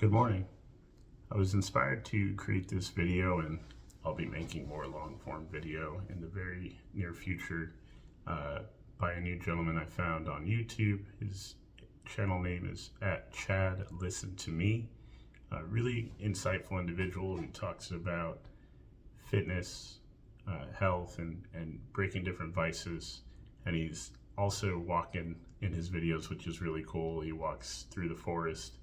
Good morning. I was inspired to create this video, and I'll be making more long form video in the very near future by a new gentleman I found on YouTube. His channel name is @Chad Listen to Me. A really insightful individual who talks about fitness, health, and breaking different vices. And he's also walking in his videos, which is really cool. He walks through the forest,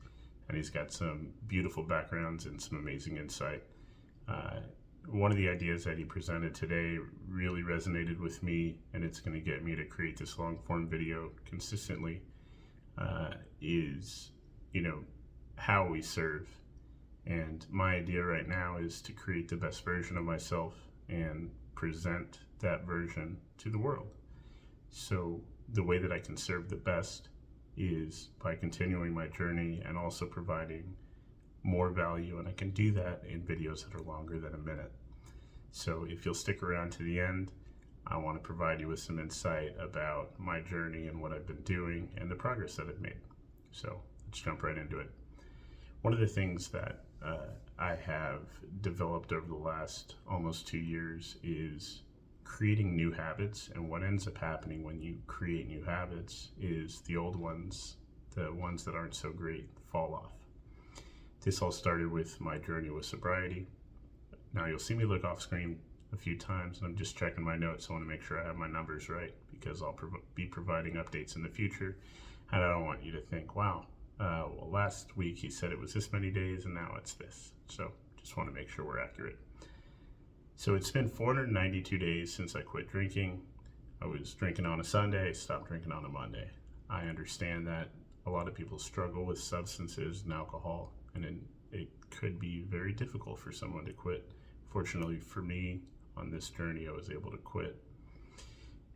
and he's got some beautiful backgrounds and some amazing insight. One of the ideas that he presented today really resonated with me, and it's going to get me to create this long form video consistently, is, how we serve. And my idea right now is to create the best version of myself and present that version to the world. So the way that I can serve the best is by continuing my journey and also providing more value, and I can do that in videos that are longer than a minute. So if you'll stick around to the end, I want to provide you with some insight about my journey and what I've been doing and the progress that I've made. So let's jump right into it. One of the things that I have developed over the last almost 2 years is creating new habits. And what ends up happening when you create new habits is the old ones, the ones that aren't so great, fall off. This all started with my journey with sobriety. Now you'll see me look off screen a few times, and I'm just checking my notes. I want to make sure I have my numbers right, because I'll be providing updates in the future, and I don't want you to think, wow, well, last week he said it was this many days and now it's this. So just want to make sure we're accurate. So it's been 492 days since I quit drinking. I was drinking on a Sunday, stopped drinking on a Monday. I understand that a lot of people struggle with substances and alcohol, and it could be very difficult for someone to quit. Fortunately for me, on this journey, I was able to quit.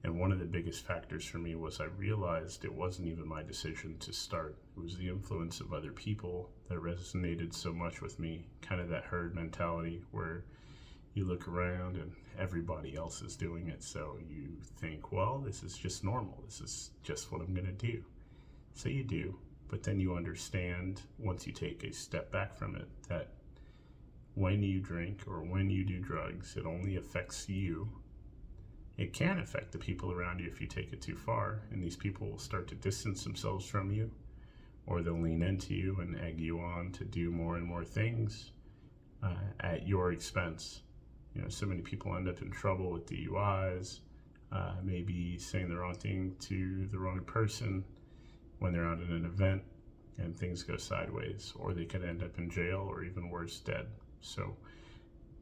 And one of the biggest factors for me was I realized it wasn't even my decision to start. It was the influence of other people that resonated so much with me, kind of that herd mentality where you look around and everybody else is doing it, so you think, well, this is just normal. This is just what I'm gonna do. So you do, but then you understand, once you take a step back from it, that when you drink or when you do drugs, it only affects you. It can affect the people around you if you take it too far, and these people will start to distance themselves from you, or they'll lean into you and egg you on to do more and more things at your expense. So many people end up in trouble with DUIs, maybe saying the wrong thing to the wrong person when they're out at an event and things go sideways, or they could end up in jail, or even worse, dead. So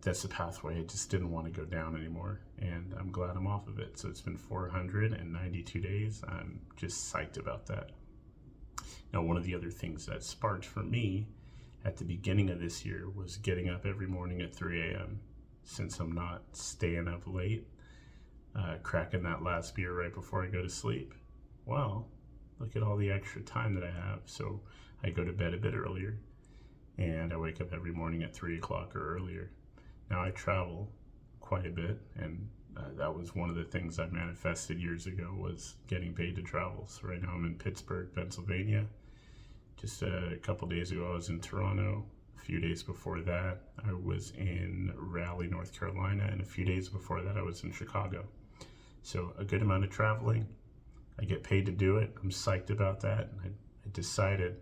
that's the pathway I just didn't want to go down anymore, and I'm glad I'm off of it. So it's been 492 days. I'm just psyched about that. Now, one of the other things that sparked for me at the beginning of this year was getting up every morning at 3 a.m. Since I'm not staying up late, cracking that last beer right before I go to sleep. Well, look at all the extra time that I have. So I go to bed a bit earlier, and I wake up every morning at 3 o'clock or earlier. Now I travel quite a bit, and that was one of the things I manifested years ago, was getting paid to travel. So right now I'm in Pittsburgh, Pennsylvania. Just a couple days ago I was in Toronto. A few days before that I was in Raleigh, North Carolina, and a few days before that I was in Chicago. So a good amount of traveling. I get paid to do it. I'm psyched about that. I decided,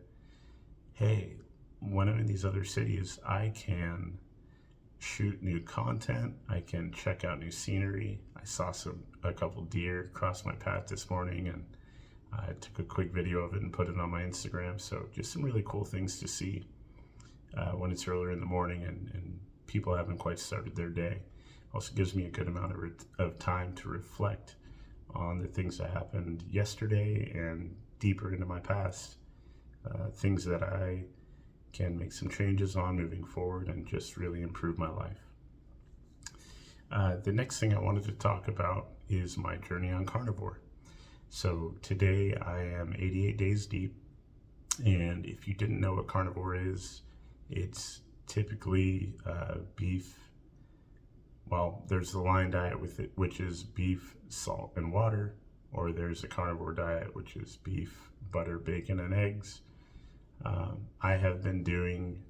hey, when I'm in these other cities, I can shoot new content. I can check out new scenery. I saw a couple deer cross my path this morning, and I took a quick video of it and put it on my Instagram. So just some really cool things to see when it's earlier in the morning and people haven't quite started their day. Also gives me a good amount of time to reflect on the things that happened yesterday and deeper into my past, things that I can make some changes on moving forward and just really improve my life. The next thing I wanted to talk about is my journey on carnivore. So today I am 88 days deep, and if you didn't know what carnivore is, it's typically beef. Well, there's the Lion diet with it, which is beef, salt, and water, or there's a carnivore diet, which is beef, butter, bacon, and eggs. I have been doing,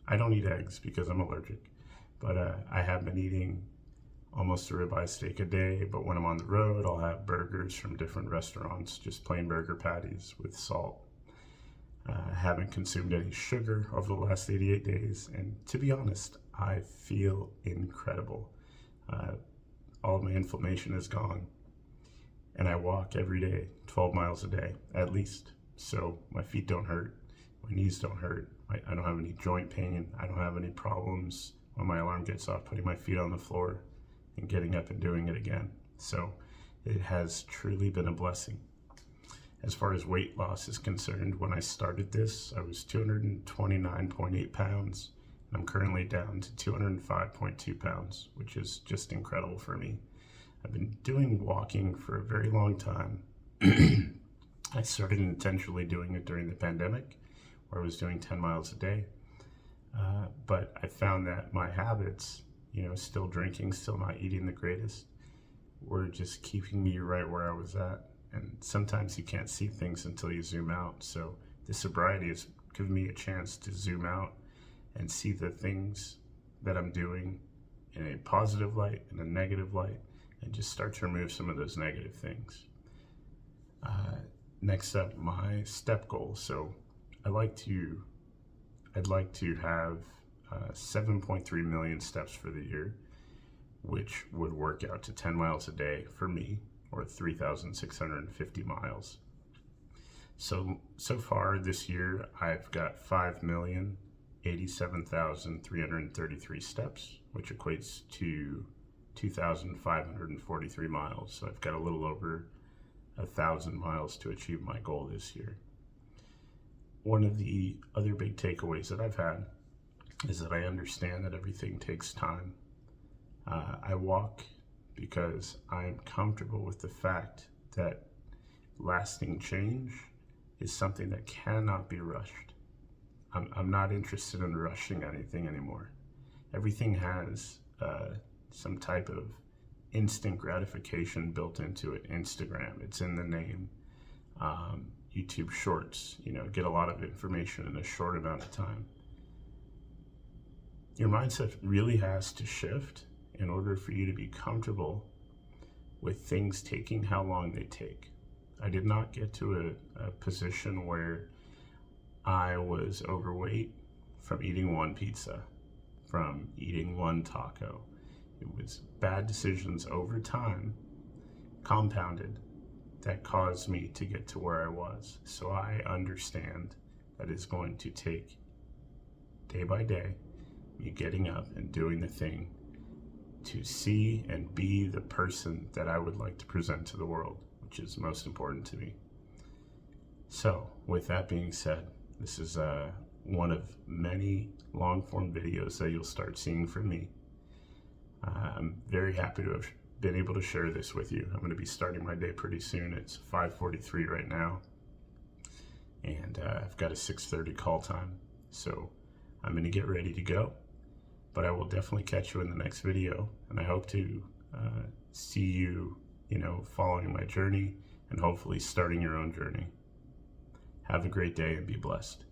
I don't eat eggs because I'm allergic, but I have been eating almost a ribeye steak a day. But when I'm on the road, I'll have burgers from different restaurants, just plain burger patties with salt. I haven't consumed any sugar over the last 88 days, and to be honest, I feel incredible. All of my inflammation is gone, and I walk every day, 12 miles a day at least, so my feet don't hurt, my knees don't hurt, I don't have any joint pain, I don't have any problems when my alarm gets off putting my feet on the floor and getting up and doing it again. So it has truly been a blessing. As far as weight loss is concerned, when I started this, I was 229.8 pounds, and I'm currently down to 205.2 pounds, which is just incredible for me. I've been doing walking for a very long time. I started intentionally doing it during the pandemic, where I was doing 10 miles a day. But I found that my habits, still drinking, still not eating the greatest, were just keeping me right where I was at. And sometimes you can't see things until you zoom out. So the sobriety has given me a chance to zoom out and see the things that I'm doing in a positive light, in a negative light, and just start to remove some of those negative things. Next up, my step goal. So I'd like to have 7.3 million steps for the year, which would work out to 10 miles a day for me, or 3,650 miles. So far this year, I've got 5,087,333 steps, which equates to 2,543 miles. So I've got a little over 1,000 miles to achieve my goal this year. One of the other big takeaways that I've had is that I understand that everything takes time. I walk because I'm comfortable with the fact that lasting change is something that cannot be rushed. I'm not interested in rushing anything anymore. Everything has some type of instant gratification built into it. Instagram, it's in the name. YouTube Shorts, get a lot of information in a short amount of time. Your mindset really has to shift in order for you to be comfortable with things taking how long they take. I did not get to a position where I was overweight from eating one pizza, from eating one taco. It was bad decisions over time, compounded, that caused me to get to where I was. So I understand that it's going to take day by day, me getting up and doing the thing to see and be the person that I would like to present to the world, which is most important to me. So with that being said, this is one of many long-form videos that you'll start seeing from me. I'm very happy to have been able to share this with you. I'm going to be starting my day pretty soon. It's 5:43 right now, and I've got a 6:30 call time. So I'm going to get ready to go, but I will definitely catch you in the next video, and I hope to see you, following my journey and hopefully starting your own journey. Have a great day and be blessed.